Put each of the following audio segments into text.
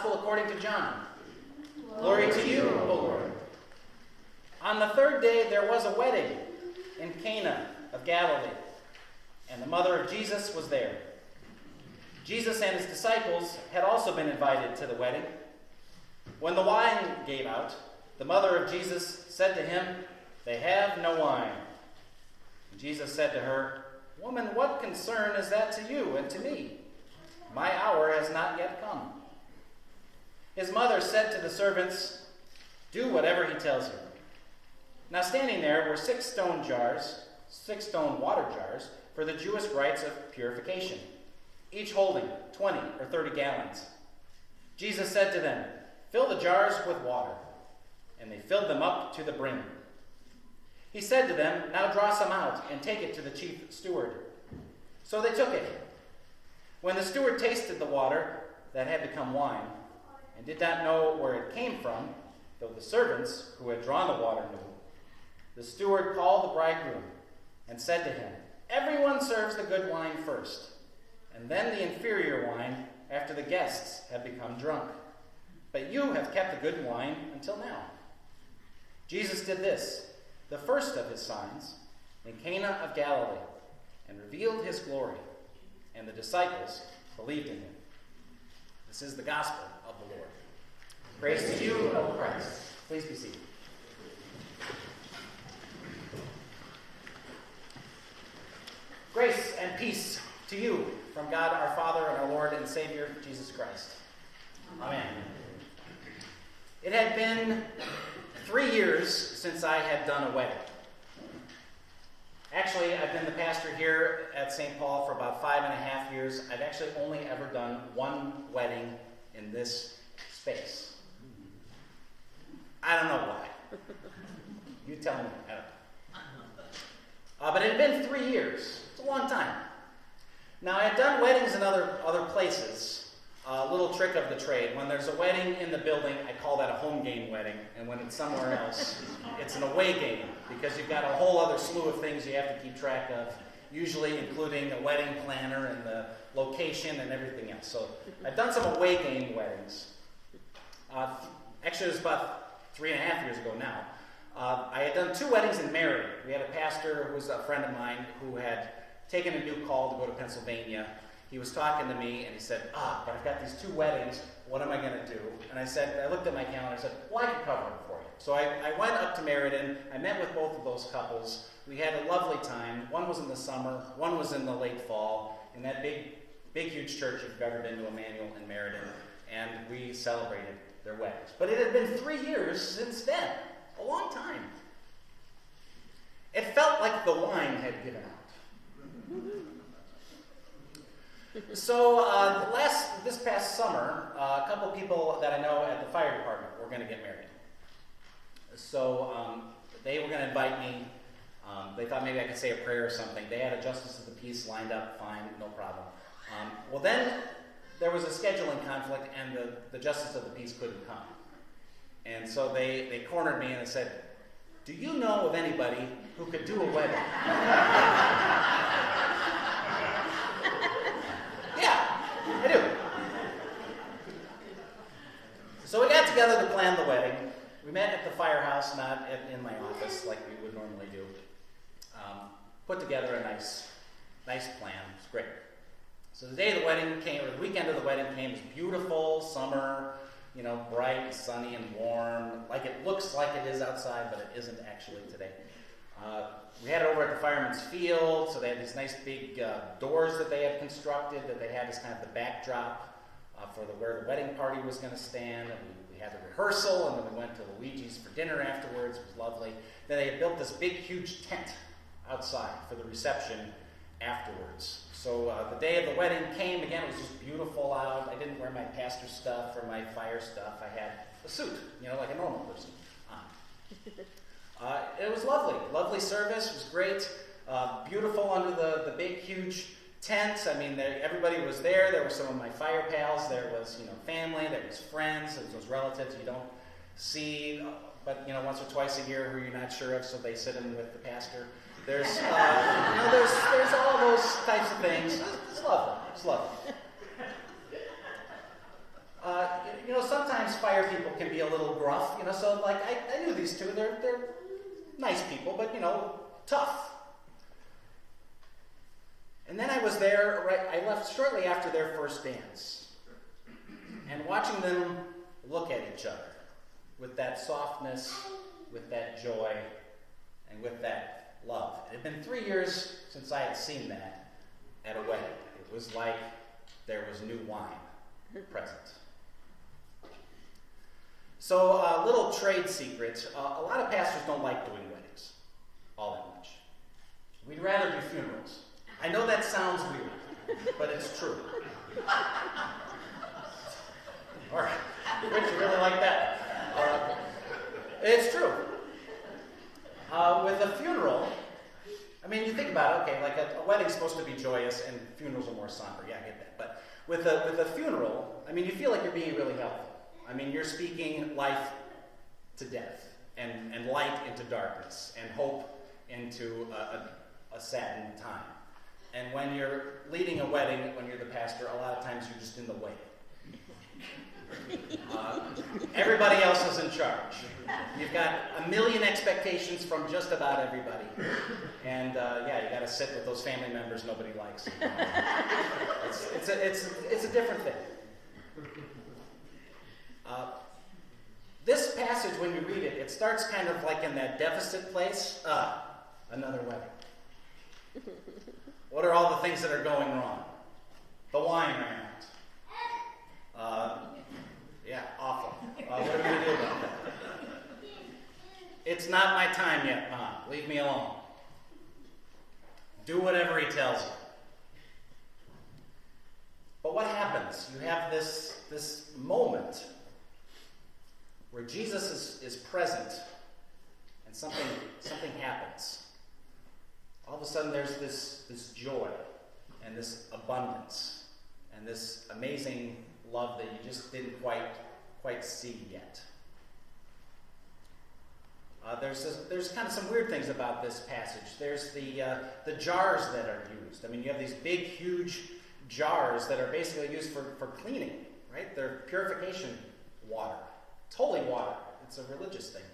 Gospel according to John. Glory to you, O Lord. On the third day there was a wedding in Cana of Galilee, and the mother of Jesus was there. Jesus and his disciples had also been invited to the wedding. When the wine gave out, the mother of Jesus said to him, "They have no wine." And Jesus said to her, "Woman, what concern is that to you and to me? My hour has not yet come." His mother said to the servants, "Do whatever he tells you." Now standing there were 6 stone water jars for the Jewish rites of purification, each holding 20 or 30 gallons. Jesus said to them, "Fill the jars with water." And they filled them up to the brim. He said to them, "Now draw some out and take it to the chief steward." So they took it. When the steward tasted the water that had become wine, and did not know where it came from, though the servants who had drawn the water knew, the steward called the bridegroom and said to him, "Everyone serves the good wine first, and then the inferior wine after the guests have become drunk. But you have kept the good wine until now." Jesus did this, the first of his signs, in Cana of Galilee, and revealed his glory, and the disciples believed in him. This is the gospel of the Lord. Praise to you, O Christ. Please be seated. Grace and peace to you from God our Father and our Lord and Savior, Jesus Christ. Amen. It had been 3 years since I had done a wedding. Actually, I've been the pastor here at St. Paul for about 5.5 years. I've actually only ever done one wedding in this space. I don't know why. You tell me. I don't know. But it had been 3 years. It's a long time. Now, I had done weddings in other places. A little trick of the trade. When there's a wedding in the building, I call that a home game wedding. And when it's somewhere else, it's an away game, because you've got a whole other slew of things you have to keep track of, usually including a wedding planner and the location and everything else. So I've done some away game weddings. Actually, it was about 3.5 years ago now. I had done 2 weddings in Meriden. We had a pastor who was a friend of mine who had taken a new call to go to Pennsylvania. He was talking to me, and he said, but I've got these 2 weddings. What am I going to do? And I looked at my calendar and said, well, I can cover them for you. So I went up to Meriden. I met with both of those couples. We had a lovely time. One was in the summer. One was in the late fall, in that big, huge church, if you've ever been to Emmanuel in Meriden. And we celebrated their weddings. But it had been 3 years since then. A long time. It felt like the wine had given out. So this past summer, a couple people that I know at the fire department were going to get married. So they were going to invite me. They thought maybe I could say a prayer or something. They had a justice of the peace lined up, fine, no problem. Well, then there was a scheduling conflict, and the justice of the peace couldn't come. And so they cornered me and they said, "Do you know of anybody who could do a wedding?" I do. So we got together to plan the wedding. We met at the firehouse, not in my office like we would normally do. Put together a nice plan. It was great. So the day of the wedding came, or the weekend of the wedding came. It was beautiful, summer, bright and sunny and warm. Like it looks like it is outside, but it isn't actually today. We had it over at the Fireman's Field, so they had these nice big doors that they had constructed that they had as kind of the backdrop for where the wedding party was going to stand. And we had the rehearsal, and then we went to Luigi's for dinner afterwards. It was lovely. Then they had built this big, huge tent outside for the reception afterwards. So the day of the wedding came. Again, it was just beautiful out. I didn't wear my pastor stuff or my fire stuff. I had a suit, like a normal person on. It was lovely service. It was great. Beautiful under the big, huge tent. I mean, everybody was there. There were some of my fire pals. There was, family. There was friends. There was relatives you don't see, but once or twice a year who you're not sure of, so they sit in with the pastor. There's, there's all those types of things. It's lovely. Sometimes fire people can be a little gruff, so like I knew these two. They're nice people, but, tough. And then I was there, I left shortly after their first dance. And watching them look at each other with that softness, with that joy, and with that love. It had been 3 years since I had seen that at a wedding. It was like there was new wine present. So, a little trade secret. A lot of pastors don't like doing weddings all that much. We'd rather do funerals. I know that sounds weird, but it's true. All right. Rich, you really like that? It's true. With a funeral, you think about it, okay, like a wedding's supposed to be joyous and funerals are more somber. Yeah, I get that. But with a funeral, you feel like you're being really helpful. You're speaking life to death and light into darkness and hope into a saddened time. And when you're leading a wedding, when you're the pastor, a lot of times you're just in the way. Everybody else is in charge. You've got a million expectations from just about everybody. And you got to sit with those family members nobody likes. It's a different thing. This passage, when you read it, it starts kind of like in that deficit place. Another wedding. What are all the things that are going wrong? The wine ran out. Awful. What are we going to do about that? It's not my time yet, Mom. Leave me alone. Do whatever he tells you. But what happens? You have this moment where Jesus is present and something happens. All of a sudden there's this joy and this abundance and this amazing love that you just didn't quite see yet. There's kind of some weird things about this passage. There's the jars that are used. You have these big, huge jars that are basically used for cleaning, right? They're purification water. It's holy water. It's a religious thing.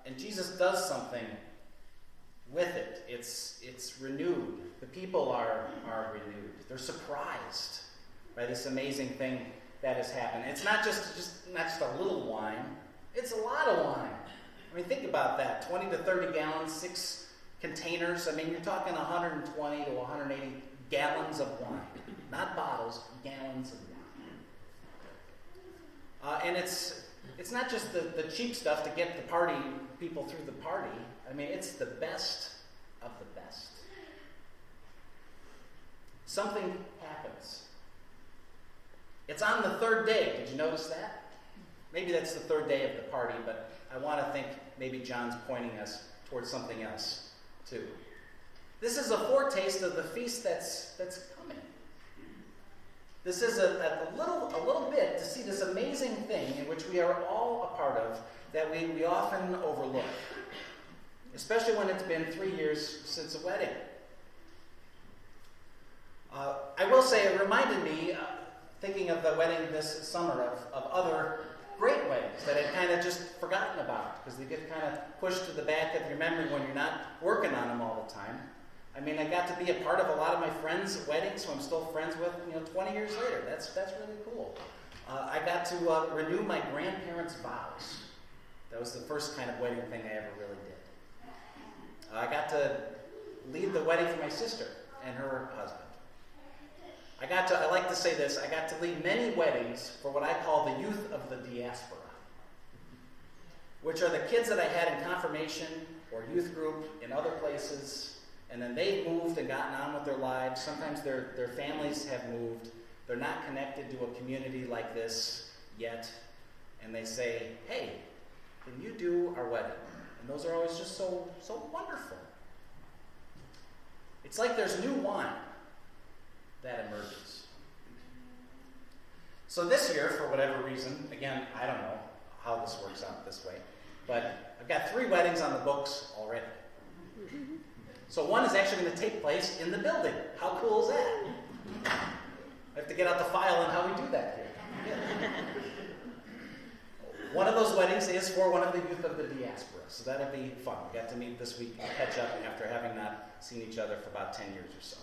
And Jesus does something with it. It's renewed. The people are renewed. They're surprised by this amazing thing that has happened. It's not just a little wine. It's a lot of wine. Think about that. 20 to 30 gallons, 6 containers. You're talking 120 to 180 gallons of wine. Not bottles, gallons of wine. And it's not just the cheap stuff to get the party people through the party. It's the best of the best. Something happens. It's on the third day. Did you notice that? Maybe that's the third day of the party, but I want to think maybe John's pointing us towards something else, too. This is a foretaste of the feast that's coming. This is a little bit to see this amazing thing in which we are all a part of that we often overlook, especially when it's been 3 years since a wedding. I will say it reminded me, thinking of the wedding this summer, of other great weddings that I'd kind of just forgotten about because they get kind of pushed to the back of your memory when you're not working on them all the time. I got to be a part of a lot of my friends' weddings who I'm still friends with, 20 years later. That's really cool. I got to renew my grandparents' vows. That was the first kind of wedding thing I ever really did. I got to lead the wedding for my sister and her husband. I like to say this, I got to lead many weddings for what I call the youth of the diaspora, which are the kids that I had in confirmation or youth group in other places, and then they've moved and gotten on with their lives. Sometimes their families have moved. They're not connected to a community like this yet, and they say, hey, can you do our wedding? And those are always just so wonderful. It's like there's new wine that emerges. So this year, for whatever reason, again, I don't know how this works out this way, but I've got 3 weddings on the books already. So one is actually going to take place in the building. How cool is that? have to get out the file on how we do that here. One of those weddings is for one of the youth of the diaspora, so that'll be fun. We got to meet this week and catch up after having not seen each other for about 10 years or so.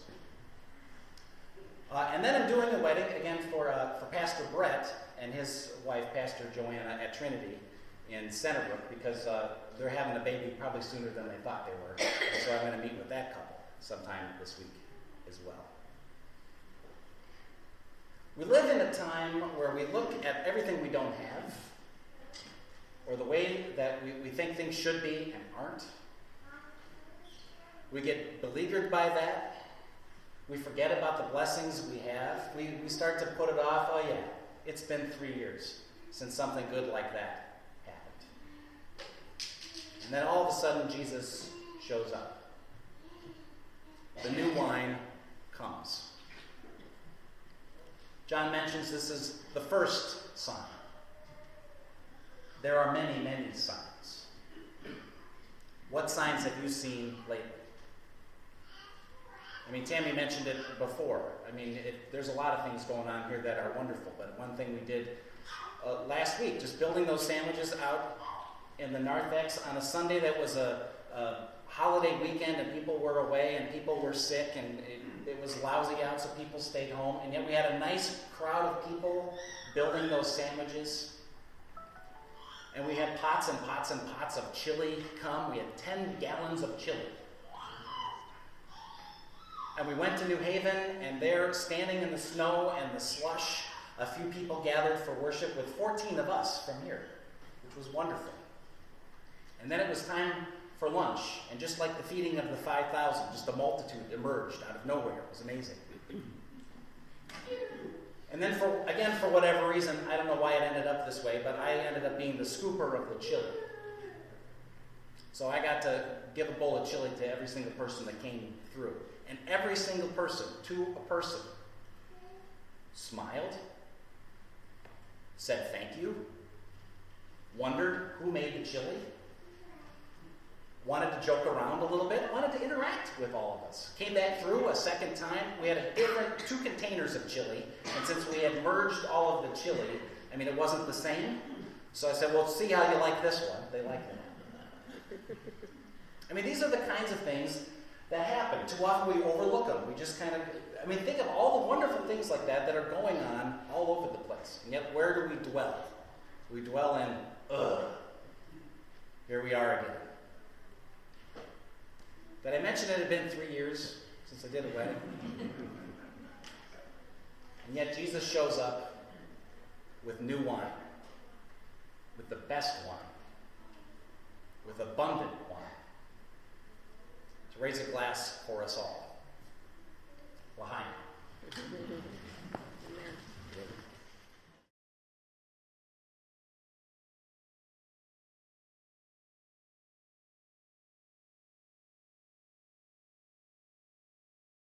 And then I'm doing a wedding, again, for Pastor Brett and his wife, Pastor Joanna, at Trinity in Saybrook, because they're having a baby probably sooner than they thought they were. So I'm going to meet with that couple sometime this week as well. We live in a time where we look at everything we don't have, or the way that we think things should be and aren't. We get beleaguered by that. We forget about the blessings we have. We start to put it off. Oh yeah, it's been 3 years since something good like that happened. And then all of a sudden Jesus shows up. The new wine comes. John mentions this is the first sign. There are many, many signs. What signs have you seen lately? I mean, Tammy mentioned it before. I mean, there's a lot of things going on here that are wonderful. But one thing we did last week, just building those sandwiches out in the narthex on a Sunday that was a holiday weekend and people were away and people were sick and it was lousy out, so people stayed home. And yet we had a nice crowd of people building those sandwiches. And we had pots and pots and pots of chili come. We had 10 gallons of chili. And we went to New Haven, and there, standing in the snow and the slush, a few people gathered for worship with 14 of us from here, which was wonderful. And then it was time for lunch, and just like the feeding of the 5,000, just a multitude emerged out of nowhere. It was amazing. And then, for whatever reason, I don't know why it ended up this way, but I ended up being the scooper of the chili. So I got to give a bowl of chili to every single person that came through. And every single person, to a person, smiled, said thank you, wondered who made the chili, wanted to joke around a little bit, wanted to interact with all of us. Came back through a second time. We had two containers of chili, and since we had merged all of the chili, I mean, it wasn't the same. So I said, well, see how you like this one. They liked it. I mean, these are the kinds of things that happen. Too often we overlook them. We just kind of, think of all the wonderful things like that are going on all over the place. And yet, where do we dwell? We dwell in, here we are again. Did I mention it had been 3 years since I did a wedding? And yet Jesus shows up with new wine, with the best wine, with abundant wine, to raise a glass for us all. L'chaim.